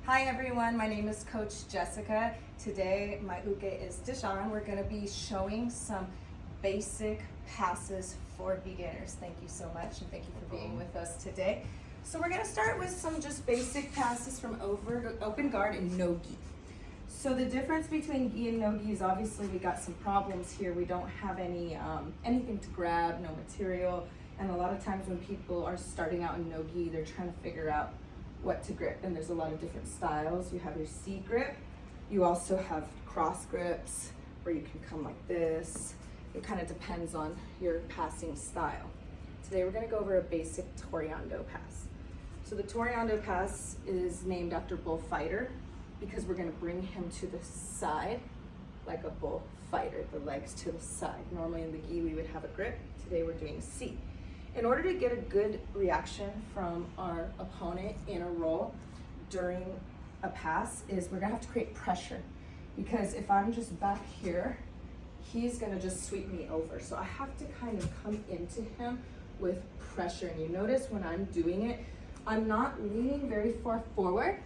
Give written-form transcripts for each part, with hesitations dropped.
Hi everyone, my name is Coach Jessica. Today my uke is Deshawn. We're going to be showing some basic passes for beginners. Thank you so much and thank you for being with us today. So we're going to start with some just basic passes from open guard and no gi. So the difference between gi and no gi is obviously we got some problems here. We don't have anything to grab, no material, and a lot of times when people are starting out in no gi, they're trying to figure out what to grip, and there's a lot of different styles. You have your C grip, you also have cross grips where you can come like this. It kind of depends on your passing style. Today we're going to go over a basic torando pass. So the torando pass is named after bullfighter because we're going to bring him to the side like a bullfighter, the legs to the side. Normally in the gi we would have a grip, today we're doing C. In order to get a good reaction from our opponent in a roll during a pass is we're gonna have to create pressure, because if I'm just back here, he's gonna just sweep me over. So I have to kind of come into him with pressure. And you notice when I'm doing it, I'm not leaning very far forward,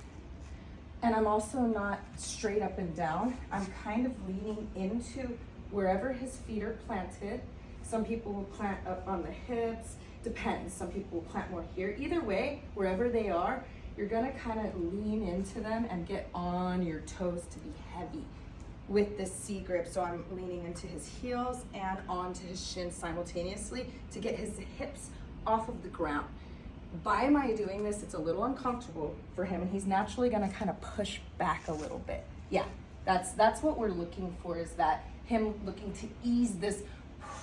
and I'm also not straight up and down. I'm kind of leaning into wherever his feet are planted. Some people will plant up on the hips, depends. Some people will plant more here. Either way, wherever they are, you're gonna kind of lean into them and get on your toes to be heavy with this C grip. So I'm leaning into his heels and onto his shins simultaneously to get his hips off of the ground. By my doing this, it's a little uncomfortable for him, and he's naturally gonna kind of push back a little bit. Yeah, that's what we're looking for, is that him looking to ease this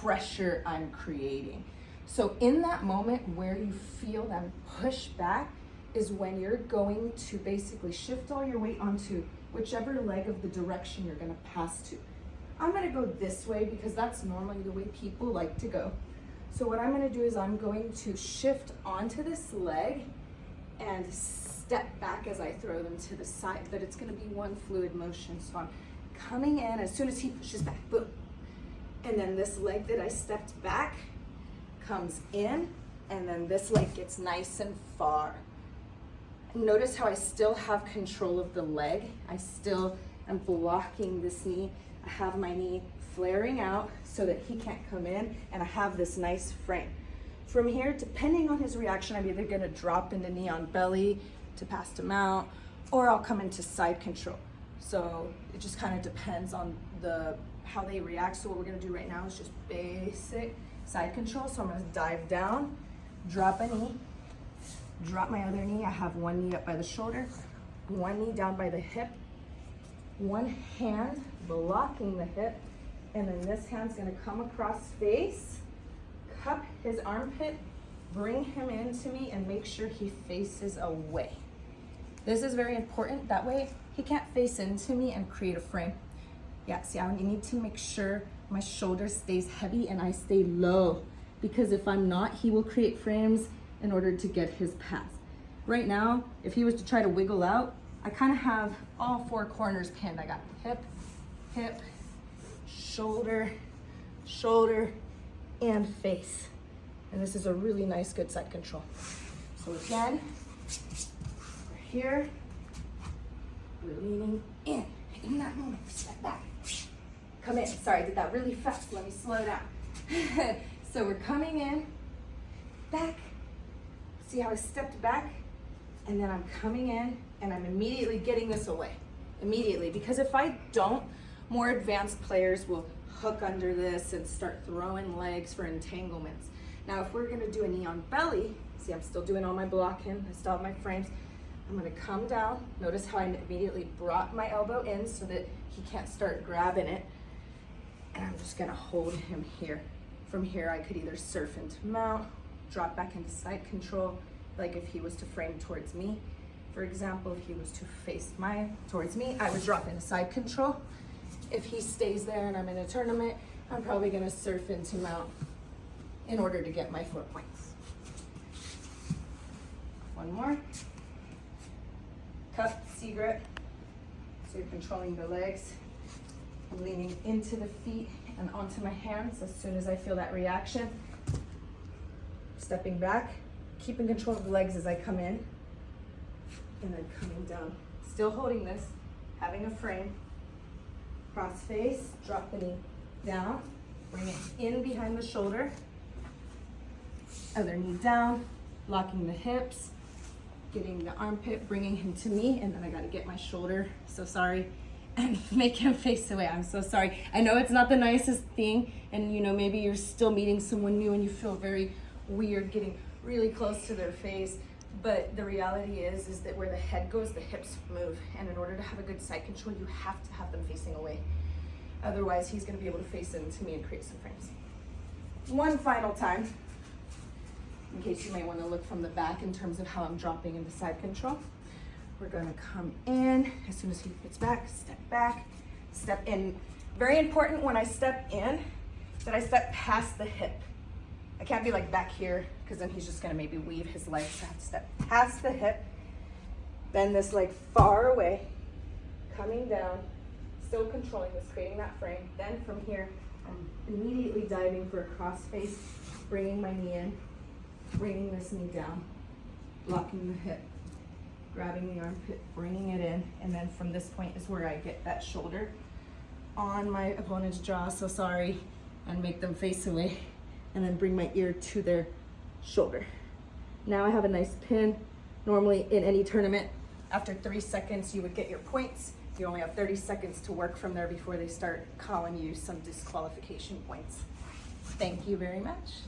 pressure I'm creating. So in that moment where you feel them push back is when you're going to basically shift all your weight onto whichever leg of the direction you're going to pass to. I'm going to go this way because that's normally the way people like to go. So what I'm going to do is I'm going to shift onto this leg and step back as I throw them to the side, but it's going to be one fluid motion. So I'm coming in as soon as he pushes back, boom. And then this leg that I stepped back comes in, and then this leg gets nice and far. Notice how I still have control of the leg. I still am blocking this knee. I have my knee flaring out so that he can't come in, and I have this nice frame. From here, depending on his reaction, I'm either gonna drop into knee on belly to pass to mount, or I'll come into side control. So it just kind of depends on how they react. So what we're gonna do right now is just basic side control. So I'm gonna dive down, drop a knee, drop my other knee. I have one knee up by the shoulder, one knee down by the hip, one hand blocking the hip, and then this hand's gonna come across face, cup his armpit, bring him into me, and make sure he faces away. This is very important. That way he can't face into me and create a frame. Yeah, see, I need to make sure my shoulder stays heavy and I stay low, because if I'm not, he will create frames in order to get his pass. Right now, if he was to try to wiggle out, I kind of have all four corners pinned. I got hip, hip, shoulder, shoulder, and face. And this is a really nice, good side control. So again, we're here, we're leaning in. In that moment, step back. Come in. Sorry, I did that really fast. Let me slow down. So we're coming in, back. See how I stepped back? And then I'm coming in, and I'm immediately getting this away. Immediately. Because if I don't, more advanced players will hook under this and start throwing legs for entanglements. Now, if we're going to do a knee on belly, see, I'm still doing all my blocking. I still have my frames. I'm going to come down. Notice how I immediately brought my elbow in so that he can't start grabbing it. And I'm just going to hold him here. From here, I could either surf into mount, drop back into side control, like if he was to frame towards me. For example, if he was to face towards me, I would drop into side control. If he stays there and I'm in a tournament, I'm probably going to surf into mount in order to get my 4 points. One more. Cup, C grip. So you're controlling the legs. I'm leaning into the feet and onto my hands as soon as I feel that reaction. Stepping back, keeping control of the legs as I come in, and then coming down Still holding this, having a frame. Cross face, drop the knee down, bring it in behind the shoulder. Other knee down, locking the hips, getting the armpit, bringing him to me, and then I gotta get my shoulder, so sorry, and make him face away. I'm so sorry. I know it's not the nicest thing, and you know, maybe you're still meeting someone new and you feel very weird getting really close to their face, but the reality is that where the head goes, the hips move, and in order to have a good side control, you have to have them facing away. Otherwise, he's gonna be able to face into me and create some frames. One final time, in case you may wanna look from the back in terms of how I'm dropping into side control. We're gonna come in, as soon as he gets back, step in. Very important when I step in, that I step past the hip. I can't be like back here, because then he's just gonna maybe weave his legs, so I have to step past the hip, bend this leg far away, coming down, still controlling this, creating that frame. Then from here, I'm immediately diving for a cross face, bringing my knee in, bringing this knee down, locking the hip, grabbing the armpit, bringing it in, and then from this point is where I get that shoulder on my opponent's jaw, so sorry, and make them face away, and then bring my ear to their shoulder. Now I have a nice pin. Normally in any tournament, after 3 seconds, you would get your points. You only have 30 seconds to work from there before they start calling you some disqualification points. Thank you very much.